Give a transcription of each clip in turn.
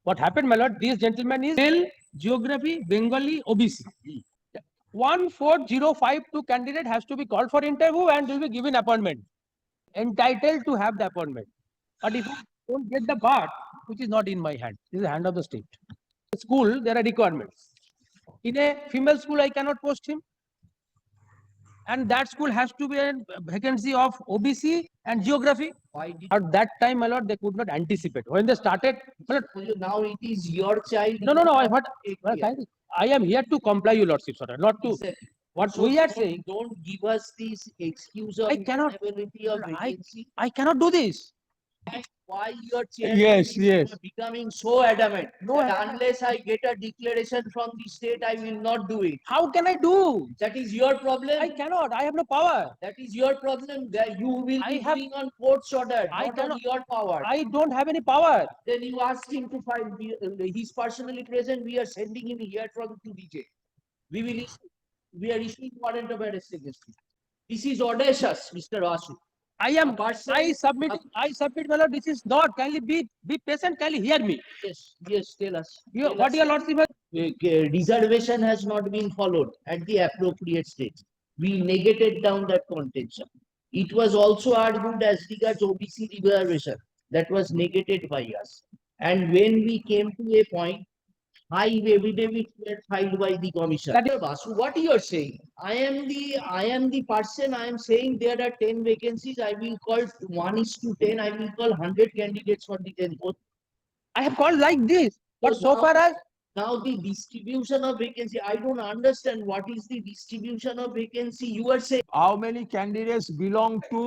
What happened, my lord? This gentleman is male, geography, Bengali, OBC. 14052 candidate has to be called for interview and will be given appointment. Entitled to have the appointment. But if I don't get the part, which is not in my hand, this is the hand of the state. School, there are requirements. In a female school, I cannot post him. And that school has to be a vacancy of OBC and geography. Why did At that time, my lord, they could not anticipate. When they started, my lord, now it is your child? no, what Take well, care. I am here to comply, your lordship's order, not to. Exactly. What So we are don't- saying, Don't give us this excuse of I cannot- inability of I- vacancy. I cannot do this. Why your chairman Yes, is yes. becoming so adamant No, that unless I get a declaration from the state, I will not do it. How can I do? That is your problem. I cannot. I have no power. That is your problem. That you will I be have- doing on court's order, I not on cannot- your power. I don't have any power. Then you ask him to file. He's personally present. We are sending him here from to DJ. We are issuing warrant of arrest against him. This is audacious, Mr. Vasu. I am. person- I submit. I submit, my lord. This is not. Kindly be patient. Kindly hear me. Yes, tell us. You, what your lordship has Reservation has not been followed at the appropriate stage. We negated down that contention. It was also argued as regards OBC reservation that was negated by us. And when we came to a point, high affidavits were filed by the commission. That Vasu, what you are saying? I am the person. I am saying there are 10 vacancies. I will call 1:10. I will call 100 candidates for the 10th post. I have called like this. But so now- far as Now the distribution of vacancy, I don't understand what is the distribution of vacancy you are saying. How many candidates belong to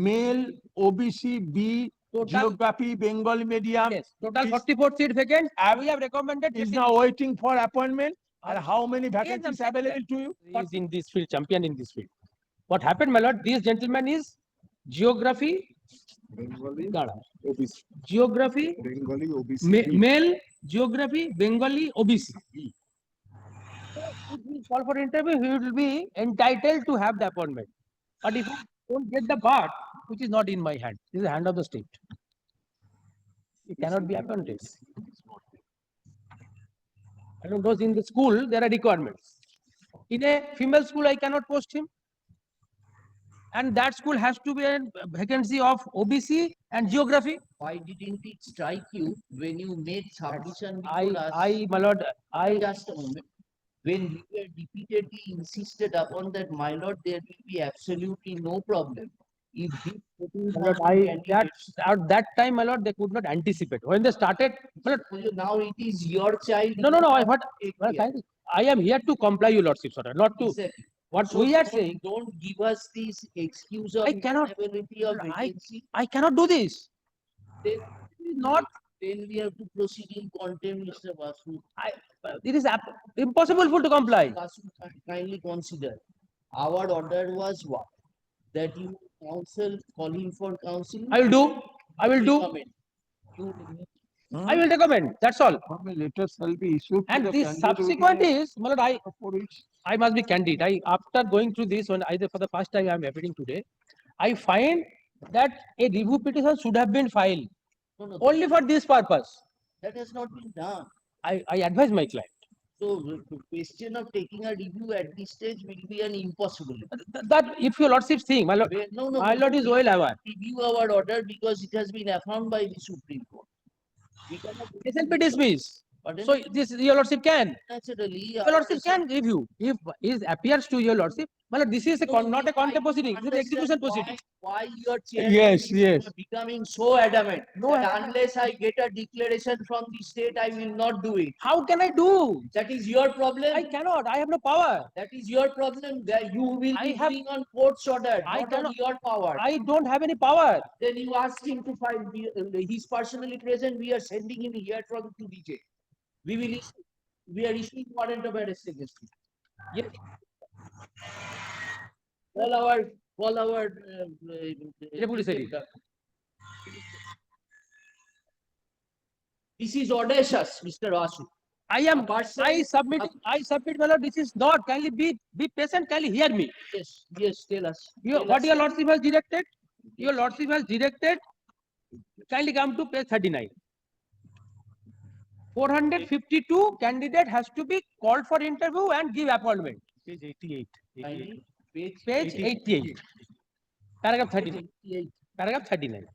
male, OBC, B, total, geography, Bengali medium, yes, total is- 44 seat vacant. Ab- We have recommended is now waiting for appointment? And how many Yes, I'm vacancies saying available to you? He is in this field, champion in this field. What happened, my lord? This gentleman is geography, Bengali, Dada. OBC. Geography, Bengali, OBC. male, geography, Bengali, OBC. If he call for interview, he will be entitled to have the appointment. But if I don't get the part, which is not in my hand, this is the hand of the state. It cannot be appointed. I don't know, in the school, there are requirements. In a female school, I cannot post him. And that school has to be a vacancy of OBC and geography. Why didn't it strike you when you made submission I, before us? my lord, I, Just a moment. When we were repeatedly insisted upon that, my lord, there will be absolutely no problem. If this my lord, at that time, my lord, they could not anticipate. When they started, my lord, now it is your child. no, what, Take well, care. I am here to comply, your lordship's order, not to. Exactly. What So we are don't- saying, Don't give us this excuse of I cannot- inability of I- vacancy. I cannot do this. Then It is not, then we have to proceed in contempt, Mr. Vasu. it is impossible to comply. Vasu, kindly consider. Our order was what? That you counsel, call him for counseling. I will do, I will do, Recommend. You I will recommend, that's all. How many letters shall be issued? to And the this candidate subsequent within is, my lord, for which I must be candid. After going through this one, either for the first time I am appearing today, I find that a review petition should have been filed No, only for this purpose. that has not been done. I advise my client. So the question of taking a review at this stage will be an impossibility. That if your lordship think, my lord, No, my lord is well aware. review our order because it has been affirmed by the Supreme Court. We cannot. This will be dismissed. Pardon? So this your lordship can. Naturally. Your lordship can review. If it appears to your lordship, my lord, this is not a contempt proceeding, this is execution proceeding. Why your chairman Yes, is yes. becoming so adamant No, that unless I get a declaration from the state, I will not do it. How can I do? That is your problem. I cannot. I have no power. That is your problem. That you will I be have- doing on court's order, I not on cannot- your power. I don't have any power. Then you ask him to file. He's personally present. We are sending him here from to DJ. We are issuing warrant of arrest against him. Yes. Call our. Judiciary. This is audacious, Mr. Vasu. I am. person- I submit, my lord. This is not. Kindly be patient. Kindly hear me. Yes, tell us. What your lordship has directed? Your lordship has directed. Kindly come to page 39. 452 candidate has to be called for interview and give appointment. Page 88. Kindly, page Page 88. Paragraph 39. 88. Paragraph 39.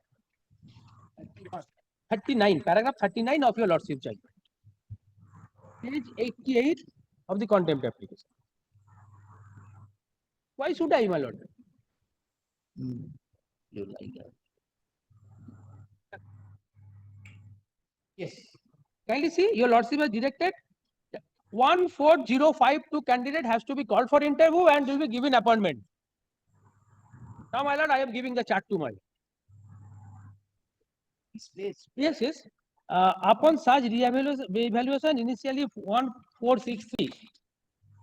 39. Paragraph 39 of your lordship judgment. Page 88 of the contempt application. Why should I, my lord? You like that? Yes. Kindly see, your lordship has directed 14052 candidate has to be called for interview and will be given appointment. Now, my lord, I am giving the chart to my. This place. Yes, yes. Upon such evaluation, initially 1463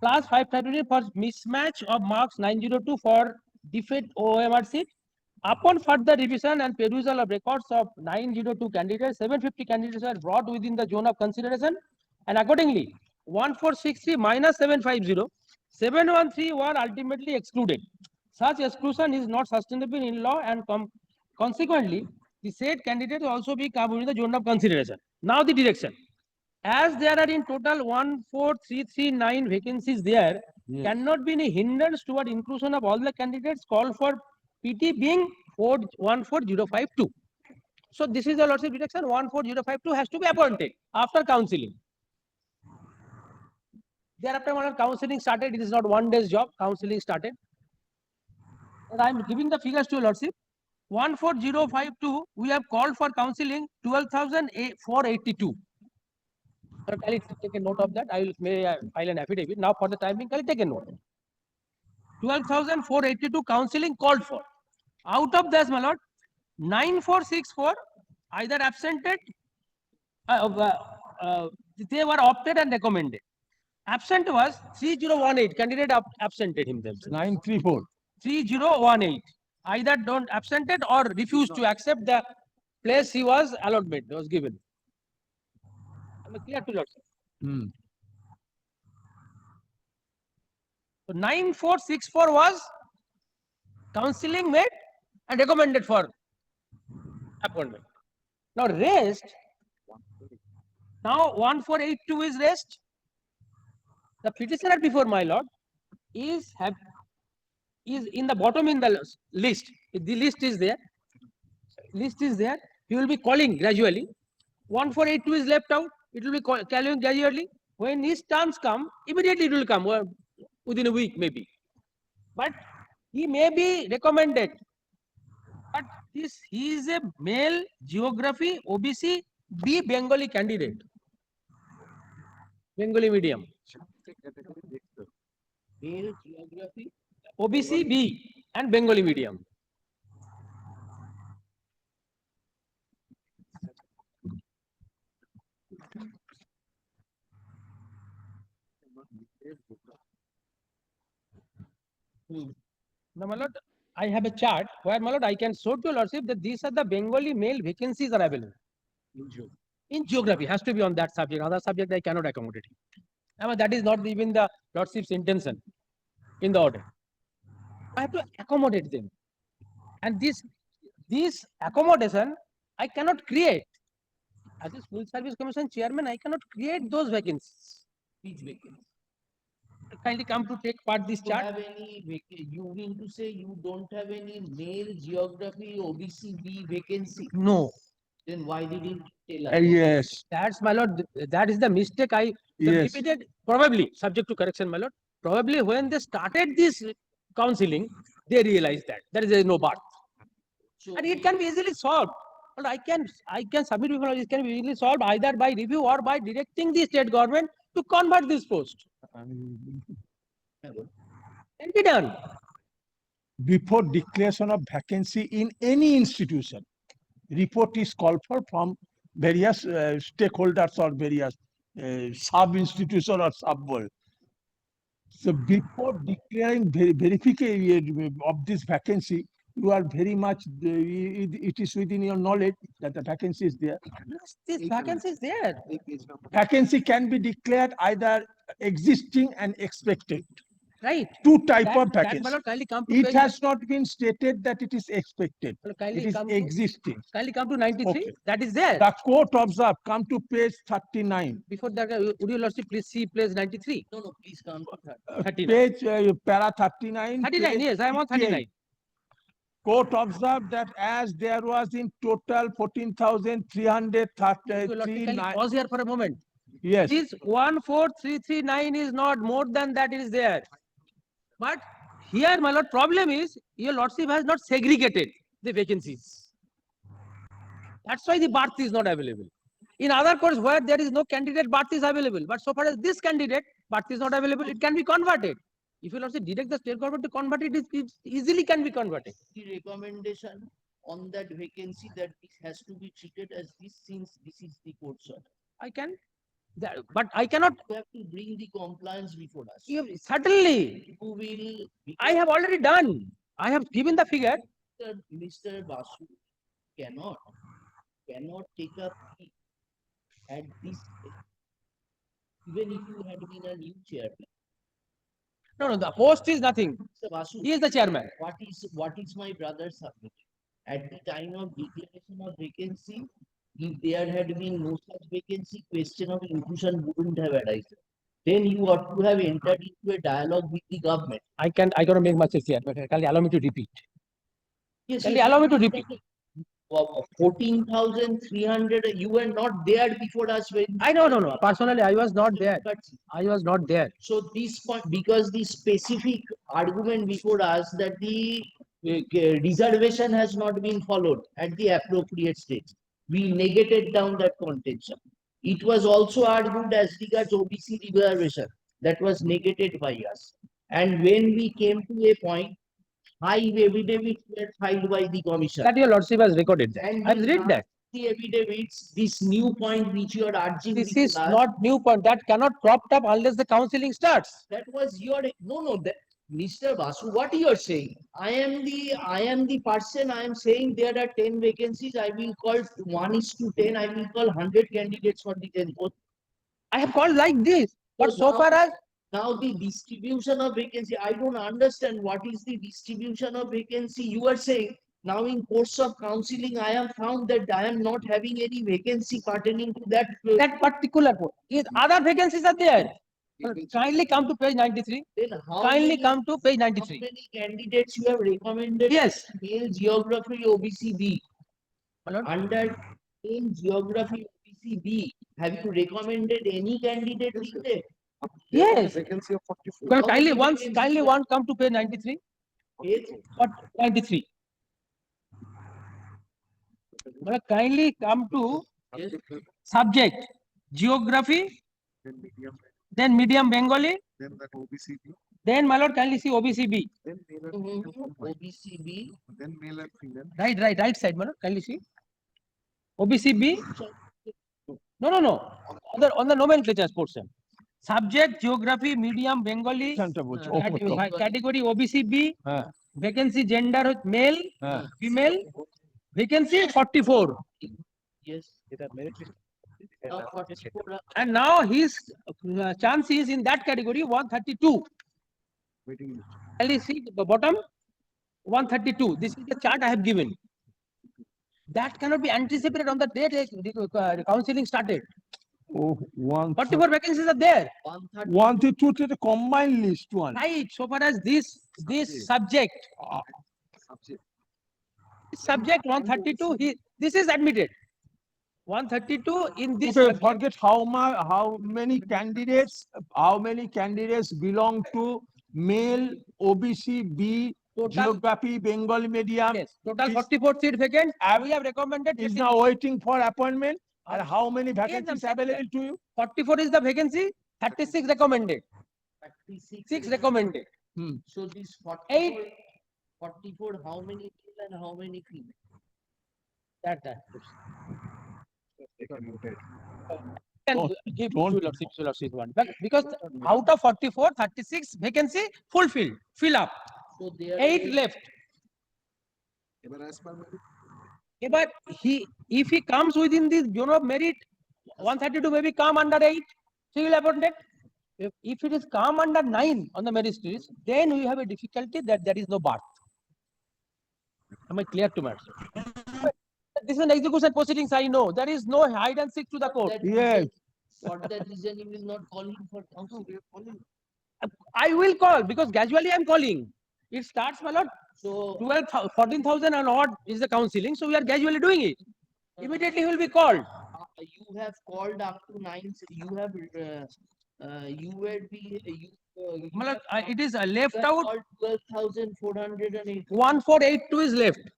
plus 533 for mismatch of marks 902 for defect OMR seat. Upon further revision and perusal of records of 902 candidates, 750 candidates are brought within the zone of consideration, and accordingly 1463 minus 750, 713 were ultimately excluded. Such exclusion is not sustainable in law, and consequently the said candidate will also be come within the zone of consideration. Now the direction. As there are in total 14339 vacancies there, Yes. cannot be any hindrance toward inclusion of all the candidates called for PT being 14052. So this is the lordship direction. 14052 has to be appointed after counselling. Thereafter, when counselling started, it is not one day's job. Counselling started. And I am giving the figures to your lordship. 14052, we have called for counselling 12,482. Can you take a note of that? I will file an affidavit. Now, for the time being, can you take a note? 12,482 counselling called for. Out of this, my lord, 9464 either absented, they were opted and recommended. Absent was 3018, candidate absented himself. 934. 3018, either don't absented or refused to accept the place he was allotment, was given. Am I clear to lord? Hmm. So 9464 was counselling made and recommended for appointment. Now rest, now 1482 is rest. The petitioner before my lord is in the bottom in the list. The list is there. List is there. He will be calling gradually. 1482 is left out. It will be calling gradually. When his terms come, immediately it will come within a week maybe. But he may be recommended. But he is a male geography OBC B Bengali candidate. Bengali medium. Male geography. OBC B and Bengali medium. Now, my lord, I have a chart where, my lord, I can show to your lordship that these are the Bengali male vacancies are available. In geography, has to be on that subject. Other subject I cannot accommodate. I mean, that is not even the lordship's intention in the order. I have to accommodate them. And this accommodation I cannot create. As a school service commission chairman, I cannot create those vacancies. Each vacancy. Kindly come to take part this To chart. have any you mean to say you don't have any male geography OBC B vacancy? No. Then why did you tell us? Yes. That's, my lord, that is the mistake I Yes. repeated, probably subject to correction, my lord. Probably when they started this counseling, they realized that there is no bar. So And it can be easily solved. But I can submit before it can be easily solved either by review or by directing the state government to convert this post. Can be done. Before declaration of vacancy in any institution, report is called for from various stakeholders or various sub-institution or sub-board. So before declaring verification of this vacancy, you are very much, it is within your knowledge that the vacancy is there. Yes, this vacancy is there. Vacancy can be declared either existing and expected. right? two type That, of my vacancy. lord, kindly come to It page, has not been stated that it is expected. my lord, It kindly is come to, existing. kindly come to 93, Okay. that is there. The court observed, come to page 39. Before that, would you lordship please see page 93? No, no, please come to that. 39. Page, para 39. 39, page yes, I am on 58. 39. Court observed that as there was in total Would you lordship, kindly 14,339. pause here for a moment. Yes, This 14339 is not more than that, it is there. But here, my lord, problem is your lordship has not segregated the vacancies. That's why the berth is not available. In other courts where there is no candidate, berth is available. But so far as this candidate, berth is not available, it can be converted. If you lordship direct the state government to convert it, it easily can be converted. The recommendation on that vacancy that this has to be treated as this since this is the court's order. I can, but I cannot. You have to bring the compliance before us. Certainly, You will. I have already done. I have given the figure. Mr. Basu cannot take up at this, even if you had been a new chairman. No, the post is nothing. Mr. Basu, He is the chairman. what is my brother submitted? At the time of declaration of vacancy, if there had been no such vacancy, question of inclusion wouldn't have arisen. Then you ought to have entered into a dialogue with the government. I cannot make myself clear, but kindly allow me to repeat. Yes, Kindly allow me to repeat. 14,300, you were not there before us when. I know, no. Personally, I was not there. But I was not there. so this point, because the specific argument before us that the reservation has not been followed at the appropriate stage, we negated down that contention. It was also argued as regards OBC reservation, that was negated by us. And when we came to a point, 5 affidavits were filed by the commission. That your lordship has recorded that. And I have read that. the affidavits, this new point which you are urging. This before is us, not new point. That cannot cropped up unless the counseling starts. that was your, no, that, Mr. Basu, what you are saying? I am the person, I am saying there are 10 vacancies, I will call 1:10, I will call 100 candidates for the 10 post. I have called like this. But so far as Now the distribution of vacancy, I don't understand what is the distribution of vacancy you are saying. Now in course of counseling, I have found that I am not having any vacancy pertaining to that. that particular post, is other vacancies are there. Kindly come to page 93. Then how Kindly many, come to page how 93. many candidates you have recommended? Yes. Male geography OBC B. My lord. Under in geography OBC B, have you recommended any candidate in there? Yes. Vacancy of 44. Well, How kindly many vacancies? one come to page 93. Yes. What 93? Well, kindly come to Yes. subject geography, Then medium, then medium Bengali, then that OBC, then my lord kindly see OBCB. then male and female combined, OBC B. then male and female. Right side, my lord kindly see. OBCB. No. On the nomenclature portion. Subject geography, medium Bengali, Center বলছি, ওপর তো। category OBCB, হ্যাঁ, vacancy gender male, হ্যাঁ। female, vacancy 44. Yes. Now 44, And now his chance is in that category 132. Waiting list. Kindly see the bottom 132. This is the chart I have given. That cannot be anticipated on the date counseling started. Oh, 44 vacancies are there. 130. 132 to the combined list one. Right. So far as this subject, Subject. 132, this is admitted. 132 in this. Okay, subject. forget how many candidates belong to male OBC B Total, geography Bengali medium yes, total is- 44 seat vacant. We have recommended is 20. now waiting for appointment. And how many Yes, I'm vacancies saying available to you? 44 is the vacancy, 36 recommended, 36. 6 recommended. So this 44, Eight. 44, how many male and how many female? That. They can rotate. Can Don't- give don't- two lordships one. Because out of 44, 36 vacancy fulfilled, fill up. So there 8 are left. Ever as per merit, But if he comes within this zone of merit, 132 maybe come under 8, he will appointed. If it is come under 9 on the merit list, then we have a difficulty that there is no birth. Am I clear to matter? This is an execution proceedings, I know. There is no hide and seek to the court. Yes. For that reason, you will not call him for counsel. I will call because gradually I am calling. It starts, my lord, So 12, 14,000 and odd is the counseling. So we are gradually doing it. Immediately he will be called. you have called up to 9, you have, you were be, you My lord, have it is left have out. called 12,408. 1482 is left.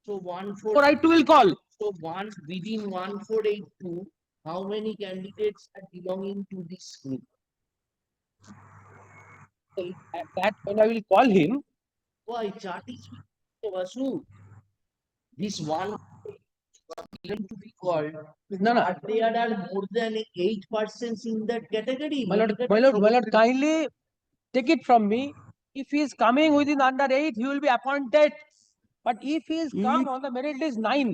So 14, 482 will call. so one, within 1482, how many candidates are belonging to this group? At that when I will call him, Why, chart is, Vasu, this one given to be called, no, no. but there are more than 8% in that category. My lord, kindly take it from me. If he is coming within under 8, he will be appointed. But if he is come on the merit list 9,